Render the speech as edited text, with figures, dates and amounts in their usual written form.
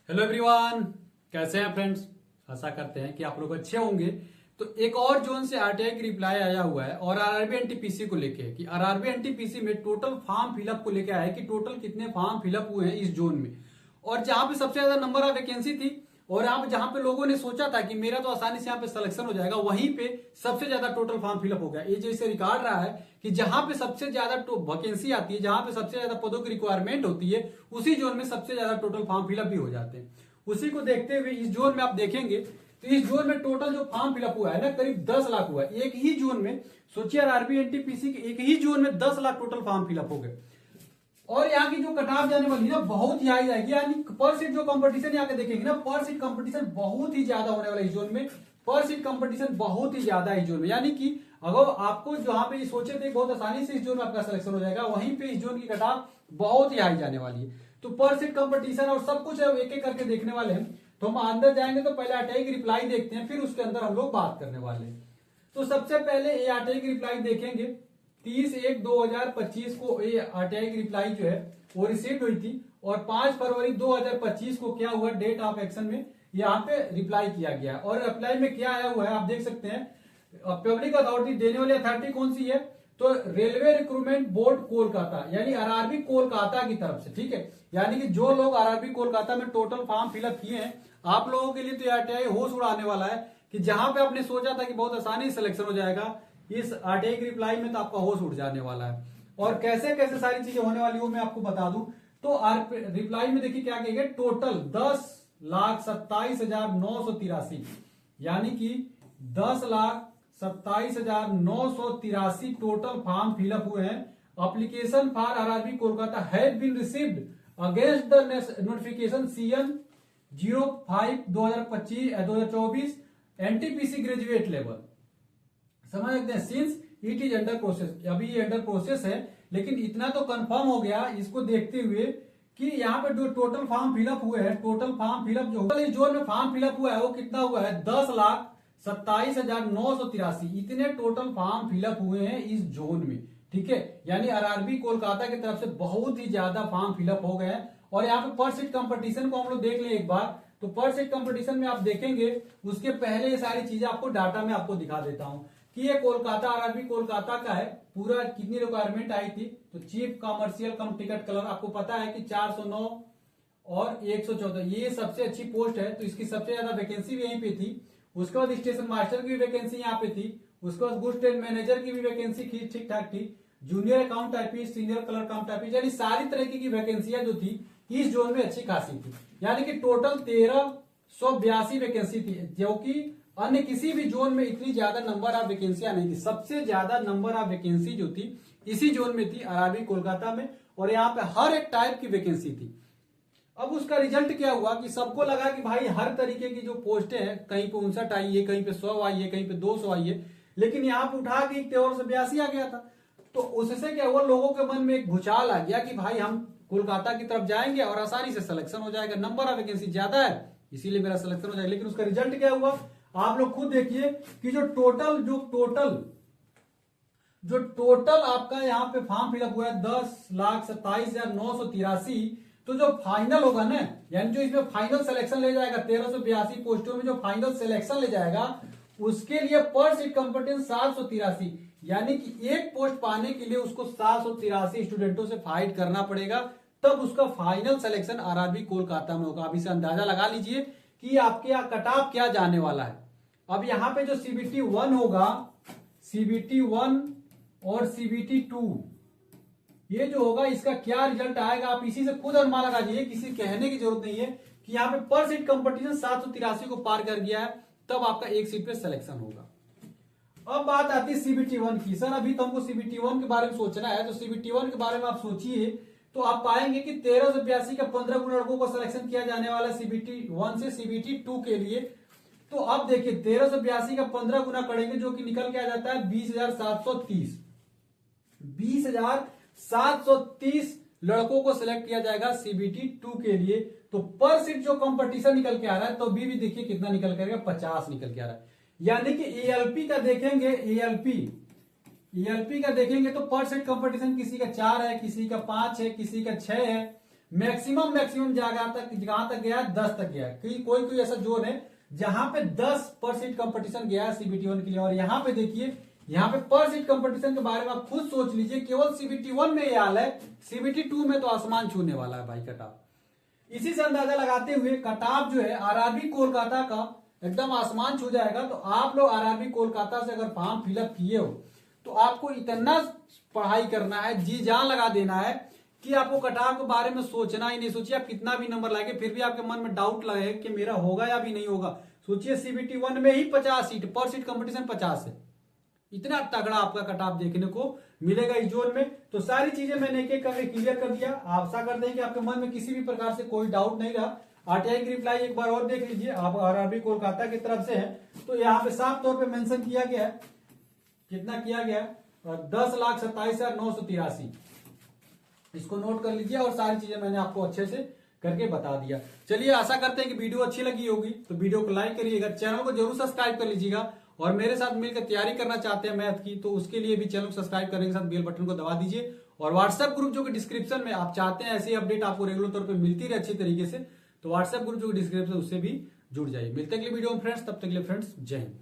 Hello everyone, कैसे हैं friends. आशा करते हैं कि आप लोग अच्छे होंगे। तो एक और जोन से आरटीआई की रिप्लाई आया हुआ है और आरआरबी एनटीपीसी को लेके कि आरआरबी एनटीपीसी में टोटल फॉर्म फिलअप को लेके आया है कि टोटल कितने फॉर्म फिलअप हुए हैं इस जोन में। और जहां पे सबसे ज्यादा नंबर ऑफ वैकेंसी थी और यहाँ जहां पे लोगों ने सोचा था कि मेरा तो आसानी से यहाँ पे सिलेक्शन हो जाएगा, वहीं पे सबसे ज्यादा टोटल फॉर्म फिलअप हो गया। ये जैसे रिकॉर्ड रहा है कि जहां पे सबसे ज्यादा वैकेंसी आती है, जहां पे सबसे ज्यादा पदों की रिक्वायरमेंट होती है, उसी जोन में सबसे ज्यादा टोटल फॉर्म फिलअप भी हो जाते हैं। उसी को देखते हुए इस जोन में आप देखेंगे तो इस जोन में टोटल जो फॉर्म फिलअप हुआ है ना, करीब 10 लाख हुआ है एक ही जोन में। सोचिए आरआरबी एनटीपीसी के एक ही जोन में 10 लाख टोटल फॉर्म फिलअप हो गए। और यहाँ की जो कट ऑफ जाने वाली ना बहुत ही हाई जाएगी, यानी पर सीट जो कंपटीशन यहाँ के देखेंगे ना, पर सीट कंपटीशन बहुत ही ज्यादा होने वाला है इस जोन में। पर सीट कंपटीशन बहुत ही ज्यादा है इस जोन में, यानी कि अगर आपको जहां पे सोचे थे बहुत आसानी से इस जोन में आपका सिलेक्शन हो जाएगा, वहीं पे इस जोन की कट ऑफ बहुत ही हाई जाने वाली है। तो पर सीट कंपटीशन और सब कुछ एक एक करके देखने वाले हैं। तो हम अंदर जाएंगे तो पहले आरटीआई की रिप्लाई देखते हैं, फिर उसके अंदर हम लोग बात करने वाले हैं। तो सबसे पहले ये आरटीआई की रिप्लाई देखेंगे। 30/1/2025 को ये आरटीआई की रिप्लाई जो है वो रिसीव हुई थी और 5 फरवरी 2025 को क्या हुआ, डेट ऑफ एक्शन में यहाँ पे रिप्लाई किया गया। और रिप्लाई में क्या आया हुआ है आप देख सकते हैं। पब्लिक अथॉरिटी देने वाली अथॉरिटी कौन सी है, तो रेलवे रिक्रूटमेंट बोर्ड कोलकाता, यानी आरआरबी कोलकाता की तरफ से। ठीक है, यानी कि जो लोग आरआरबी कोलकाता में टोटल फॉर्म फिलअप किए हैं, आप लोगों के लिए तो आरटीआई होश उड़ाने वाला है कि जहां पे आपने सोचा था कि बहुत आसानी से सिलेक्शन हो जाएगा, इस आरटीआई की रिप्लाई में तो आपका होश उड़ जाने वाला है। और कैसे कैसे सारी चीजें होने वाली वो मैं आपको बता दूं। तो रिप्लाई में देखिए क्या कहेंगे, टोटल 10,27,983, यानी कि 10,27,983 टोटल फॉर्म फिलअप हुए हैं। Application for RRB Kolkata had been received against the notification CN 05/2024 NTPC graduate level. समझ सकते हैं, since it is under process, अभी ये अंडर प्रोसेस है, लेकिन इतना तो कंफर्म हो गया इसको देखते हुए कि यहाँ पे जो टोटल फॉर्म फिलअप हुए हैं, टोटल फॉर्म फिलअप जो इस जोन में फॉर्म फिलअप हुआ है वो कितना हुआ है, 10,27,983। इतने टोटल फॉर्म फिलअप हुए हैं इस जोन में। ठीक है, यानी आरआरबी कोलकाता की तरफ से बहुत ही ज्यादा फॉर्म फिलअप हो गए हैं। और यहाँ पे पर सीट कंपटीशन को हम लोग देख लें एक बार। तो पर सीट कंपटीशन में आप देखेंगे, उसके पहले ये सारी चीजें आपको डाटा में आपको दिखा देता हूं कि ये कोलकाता आरआरबी कोलकाता का है। पूरा कितनी रिक्वायरमेंट आई थी, तो चीफ कमर्शियल कम टिकट क्लर्क आपको पता है कि 409 और 114, ये सबसे अच्छी पोस्ट है। तो इसकी सबसे ज्यादा वैकेंसी भी यहीं पे थी। उसके बाद स्टेशन मास्टर की भी वैकेंसी यहाँ पे थी। उसके बाद गुड्स ट्रेन मैनेजर की भी वैकेंसी ठीक ठाक थी। Junior account typist, senior clerk account typist, यानी सारी तरह की वैकेंसियां जो थी इस जोन में अच्छी खासी थी। यानी कि टोटल 1382 वैकेंसी थी, जो कि अन्य किसी भी जोन में इतनी ज्यादा नंबर ऑफ वैकेंसियां नहीं थी। सबसे ज्यादा नंबर ऑफ वैकेंसी जो थी इसी जोन में थी, आरआरबी कोलकाता में। और यहाँ पे हर एक टाइप की वैकेंसी थी। अब उसका रिजल्ट क्या हुआ कि सबको लगा कि भाई हर तरीके की जो पोस्टें हैं, कहीं पे 59 आई है, कहीं पे 100 आई है, कहीं पे 200 आई है, लेकिन यहाँ पे उठा के 1382 आ गया था। तो उससे क्या हुआ, लोगों के मन में एक भूचाल आ गया कि भाई हम कोलकाता की तरफ जाएंगे और आसानी से सिलेक्शन हो जाएगा, नंबर ऑफ वैकेंसी ज्यादा है इसीलिए मेरा सिलेक्शन हो जाएगा। लेकिन उसका रिजल्ट क्या हुआ आप लोग खुद देखिए कि जो टोटल आपका यहाँ पे फॉर्म फिलअप हुआ है 10,27,983। तो जो फाइनल होगा ना, यानी जो इसमें फाइनल सिलेक्शन ले जाएगा 1382 पोस्टों में जो फाइनल सिलेक्शन ले जाएगा, उसके लिए पर सीट कंपटीशन 783, यानी कि एक पोस्ट पाने के लिए उसको 783 स्टूडेंटों से फाइट करना पड़ेगा, तब उसका फाइनल सिलेक्शन आरआरबी कोलकाता में होगा। अभी से अंदाजा लगा लीजिए कि आपके यहाँ कट ऑफ क्या जाने वाला है। अब यहाँ पे जो CBT 1 होगा, CBT 1 और CBT 2, ये जो होगा इसका क्या रिजल्ट आएगा आप इसी से खुद अनुमान लगाइए, किसी कहने की जरूरत नहीं है कि यहाँ पे पर सीट कंपटीशन 783 को पार कर गया है, तब आपका एक सीट पे सिलेक्शन होगा। अब बात आती है CBT 1 की। सर अभी तो हमको CBT 1 के बारे में सोचना है, तो CBT 1 के बारे में आप सोचिए तो आप पाएंगे कि 1382 का 15 गुना लड़कों को सिलेक्शन किया जाने वाला है CBT 1 से CBT 2 के लिए। तो अब देखिए 1382 का 15 गुना करेंगे जो कि निकल के आ जाता है 20,730। 20,730 लड़कों को सिलेक्ट किया जाएगा CBT 2 के लिए। तो पर सीट जो कंपटीशन निकल के आ रहा है, तो भी देखिए कितना निकल के आ रहा है, 50 निकल के आ रहा है। यानी कि ALP का देखेंगे, ALP का देखेंगे तो पर सीट कंपटीशन किसी का 4 है, किसी का 5 है, किसी का 6 है। मैक्सिमम जगह तक जहां तक गया 10 तक गया। कोई ऐसा जोन है जहां पे 10 पर सीट कंपटीशन गया है सीबीटी 1 के लिए। और यहाँ पे देखिए, यहाँ पे पर सीट कंपटीशन के बारे में आप खुद सोच लीजिए, केवल सीबीटी 1 में ये हाल है, सीबीटी 2 में तो आसमान छूने वाला है भाई कटऑफ। इसी से अंदाजा लगाते हुए कटऑफ जो है आरआरबी कोलकाता का एकदम आसमान छू जाएगा। तो आप लोग आरआरबी कोलकाता से अगर फॉर्म फिलअप किए हो तो आपको इतना पढ़ाई करना है, जी जान लगा देना है कि आपको कटऑफ के बारे में सोचना ही नहीं। सोचिए आप कितना भी नंबर लाएंगे फिर भी आपके मन में डाउट लगे कि मेरा होगा या भी नहीं होगा। सोचिए सीबीटी 1 में ही 50 सीट, पर सीट कंपटीशन 50 है। इतना तगड़ा आपका कटऑफ देखने को मिलेगा इस जोन में। तो सारी चीजें मैंने एक एक करके क्लियर कर दिया। आशा करते हैं कि आपके मन में किसी भी प्रकार से कोई डाउट नहीं रहा। आरटीआई की रिप्लाई एक बार और देख लीजिए, आप आरआरबी कोलकाता की तरफ से है तो यहाँ पे साफ तौर पे मेंशन किया गया है, कितना किया गया है, 10,27,983। इसको नोट कर लीजिए और सारी चीजें मैंने आपको अच्छे से करके बता दिया। चलिए आशा करते हैं कि वीडियो अच्छी लगी होगी तो वीडियो को लाइक करिएगा, चैनल को जरूर सब्सक्राइब कर लीजिएगा। और मेरे साथ मिलकर तैयारी करना चाहते हैं मैथ की तो उसके लिए भी चैनल को सब्सक्राइब करने के साथ बेल बटन को दबा दीजिए। और व्हाट्सएप ग्रुप जो कि डिस्क्रिप्शन में, आप चाहते हैं ऐसी अपडेट आपको रेगुलर तौर पर मिलती रहे अच्छी तरीके से, तो व्हाट्सएप ग्रुप जो डिस्क्रिप्शन उससे भी जुड़ जाइए। मिलते हैं अगले वीडियो में फ्रेंड्स, तब तक के लिए फ्रेंड्स जय हिंद।